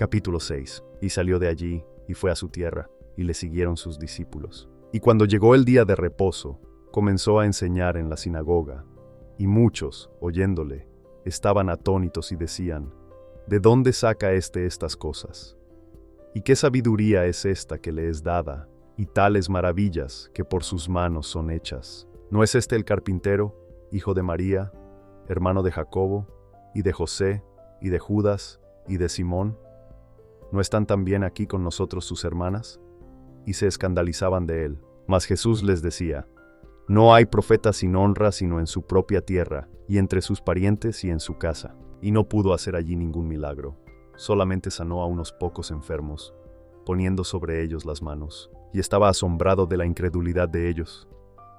Capítulo 6. Y salió de allí, y fue a su tierra, y le siguieron sus discípulos. Y cuando llegó el día de reposo, comenzó a enseñar en la sinagoga, y muchos, oyéndole, estaban atónitos y decían: ¿De dónde saca estas cosas? ¿Y qué sabiduría es esta que le es dada, y tales maravillas que por sus manos son hechas? ¿No es este el carpintero, hijo de María, hermano de Jacobo, y de José, y de Judas, y de Simón? ¿No están también aquí con nosotros sus hermanas? Y se escandalizaban de él. Mas Jesús les decía: No hay profeta sin honra sino en su propia tierra, y entre sus parientes y en su casa. Y no pudo hacer allí ningún milagro. Solamente sanó a unos pocos enfermos, poniendo sobre ellos las manos. Y estaba asombrado de la incredulidad de ellos.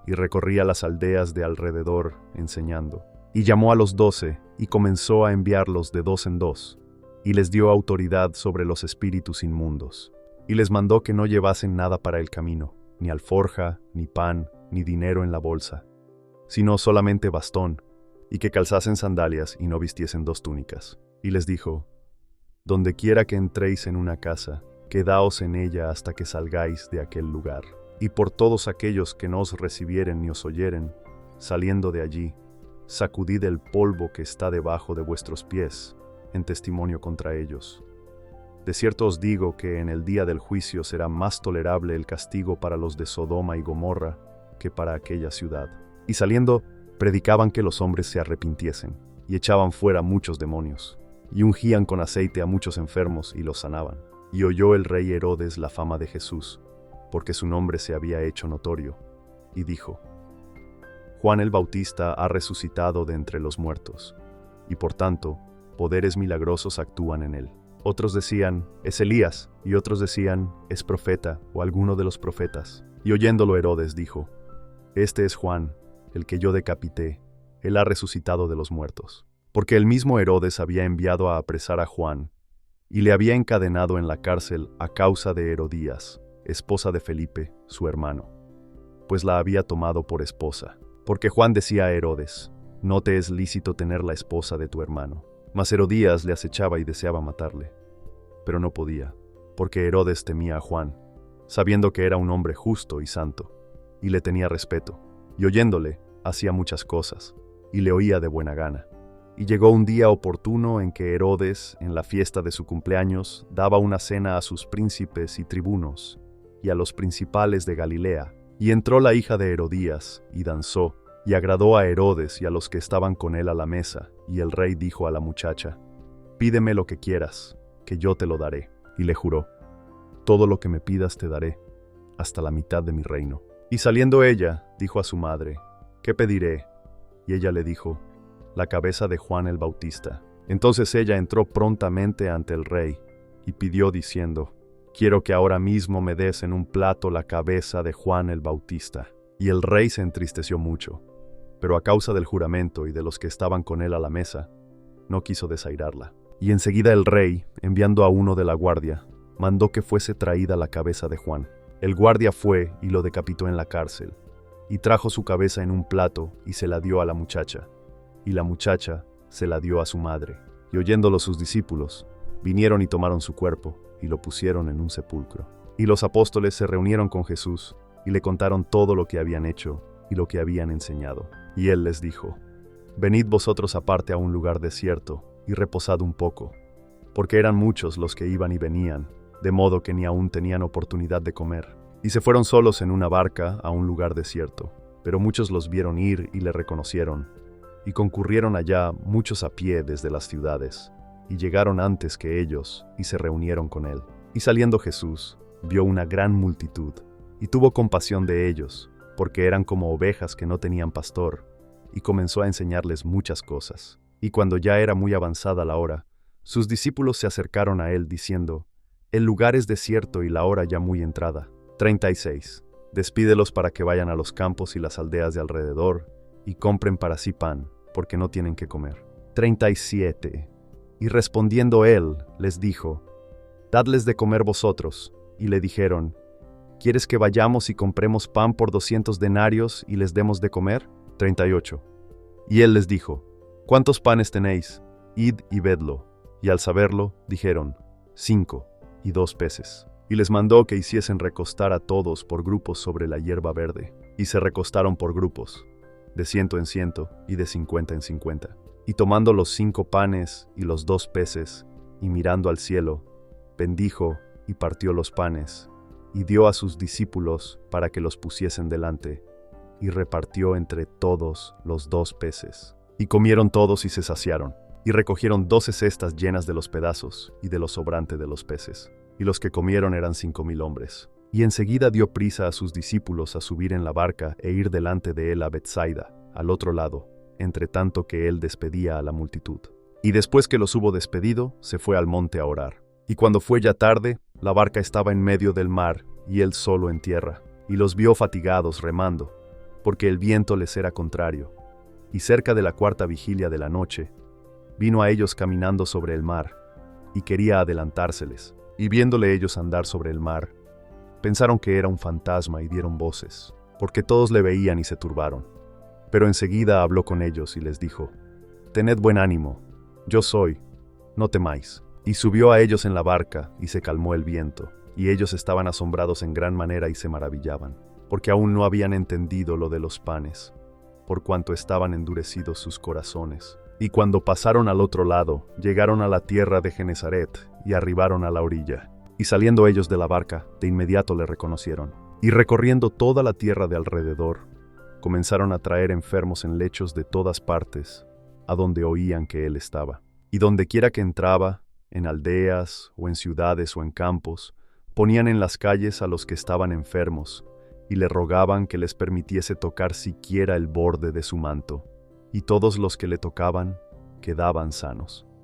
Y recorría las aldeas de alrededor, enseñando. Y llamó a los 12, y comenzó a enviarlos de 2 en 2. Y les dio autoridad sobre los espíritus inmundos. Y les mandó que no llevasen nada para el camino, ni alforja, ni pan, ni dinero en la bolsa, sino solamente bastón, y que calzasen sandalias y no vistiesen 2 túnicas. Y les dijo: Donde quiera que entréis en una casa, quedaos en ella hasta que salgáis de aquel lugar. Y por todos aquellos que no os recibieren ni os oyeren, saliendo de allí, sacudid el polvo que está debajo de vuestros pies, en testimonio contra ellos. De cierto os digo que en el día del juicio será más tolerable el castigo para los de Sodoma y Gomorra que para aquella ciudad. Y saliendo, predicaban que los hombres se arrepintiesen, y echaban fuera muchos demonios, y ungían con aceite a muchos enfermos y los sanaban. Y oyó el rey Herodes la fama de Jesús, porque su nombre se había hecho notorio, y dijo: Juan el Bautista ha resucitado de entre los muertos, y por tanto, poderes milagrosos actúan en él. Otros decían: es Elías, y otros decían: es profeta, o alguno de los profetas. Y oyéndolo Herodes dijo: Este es Juan, el que yo decapité, él ha resucitado de los muertos. Porque el mismo Herodes había enviado a apresar a Juan, y le había encadenado en la cárcel a causa de Herodías, esposa de Felipe, su hermano, pues la había tomado por esposa. Porque Juan decía a Herodes: no te es lícito tener la esposa de tu hermano. Mas Herodías le acechaba y deseaba matarle, pero no podía, porque Herodes temía a Juan, sabiendo que era un hombre justo y santo, y le tenía respeto, y oyéndole, hacía muchas cosas, y le oía de buena gana. Y llegó un día oportuno en que Herodes, en la fiesta de su cumpleaños, daba una cena a sus príncipes y tribunos, y a los principales de Galilea. Y entró la hija de Herodías, y danzó, y agradó a Herodes y a los que estaban con él a la mesa. Y el rey dijo a la muchacha: Pídeme lo que quieras, que yo te lo daré. Y le juró: Todo lo que me pidas te daré, hasta la mitad de mi reino. Y saliendo ella, dijo a su madre: ¿Qué pediré? Y ella le dijo: La cabeza de Juan el Bautista. Entonces ella entró prontamente ante el rey, y pidió diciendo: Quiero que ahora mismo me des en un plato la cabeza de Juan el Bautista. Y el rey se entristeció mucho, pero a causa del juramento y de los que estaban con él a la mesa, no quiso desairarla. Y enseguida el rey, enviando a uno de la guardia, mandó que fuese traída la cabeza de Juan. El guardia fue y lo decapitó en la cárcel, y trajo su cabeza en un plato y se la dio a la muchacha, y la muchacha se la dio a su madre. Y oyéndolo sus discípulos, vinieron y tomaron su cuerpo, y lo pusieron en un sepulcro. Y los apóstoles se reunieron con Jesús, y le contaron todo lo que habían hecho, y lo que habían enseñado. Y él les dijo: Venid vosotros aparte a un lugar desierto, y reposad un poco, porque eran muchos los que iban y venían, de modo que ni aún tenían oportunidad de comer. Y se fueron solos en una barca a un lugar desierto, pero muchos los vieron ir y le reconocieron, y concurrieron allá muchos a pie desde las ciudades, y llegaron antes que ellos, y se reunieron con él. Y saliendo Jesús, vio una gran multitud, y tuvo compasión de ellos, porque eran como ovejas que no tenían pastor, y comenzó a enseñarles muchas cosas. Y cuando ya era muy avanzada la hora, sus discípulos se acercaron a él diciendo: El lugar es desierto y la hora ya muy entrada. 36. Despídelos para que vayan a los campos y las aldeas de alrededor, y compren para sí pan, porque no tienen que comer. 37. Y respondiendo él, les dijo: Dadles de comer vosotros. Y le dijeron: ¿Quieres que vayamos y compremos pan por 200 denarios y les demos de comer? 38. Y él les dijo: ¿Cuántos panes tenéis? Id y vedlo. Y al saberlo, dijeron: 5 y 2 peces. Y les mandó que hiciesen recostar a todos por grupos sobre la hierba verde. Y se recostaron por grupos, de 100 en 100 y de 50 en 50. Y tomando los 5 panes y los 2 peces, y mirando al cielo, bendijo y partió los panes, y dio a sus discípulos para que los pusiesen delante, y repartió entre todos los 2 peces. Y comieron todos y se saciaron, y recogieron 12 cestas llenas de los pedazos y de lo sobrante de los peces. Y los que comieron eran 5000 hombres. Y enseguida dio prisa a sus discípulos a subir en la barca e ir delante de él a Betsaida, al otro lado, entre tanto que él despedía a la multitud. Y después que los hubo despedido, se fue al monte a orar. Y cuando fue ya tarde, la barca estaba en medio del mar, y él solo en tierra. Y los vio fatigados remando, porque el viento les era contrario. Y cerca de la 4ª vigilia de la noche, vino a ellos caminando sobre el mar, y quería adelantárseles. Y viéndole ellos andar sobre el mar, pensaron que era un fantasma y dieron voces, porque todos le veían y se turbaron. Pero enseguida habló con ellos y les dijo: «Tened buen ánimo, yo soy, no temáis». Y subió a ellos en la barca, y se calmó el viento, y ellos estaban asombrados en gran manera y se maravillaban, porque aún no habían entendido lo de los panes, por cuanto estaban endurecidos sus corazones. Y cuando pasaron al otro lado, llegaron a la tierra de Genesaret, y arribaron a la orilla. Y saliendo ellos de la barca, de inmediato le reconocieron. Y recorriendo toda la tierra de alrededor, comenzaron a traer enfermos en lechos de todas partes, a donde oían que él estaba. Y donde quiera que entraba, en aldeas, o en ciudades, o en campos, ponían en las calles a los que estaban enfermos, y le rogaban que les permitiese tocar siquiera el borde de su manto. Y todos los que le tocaban quedaban sanos.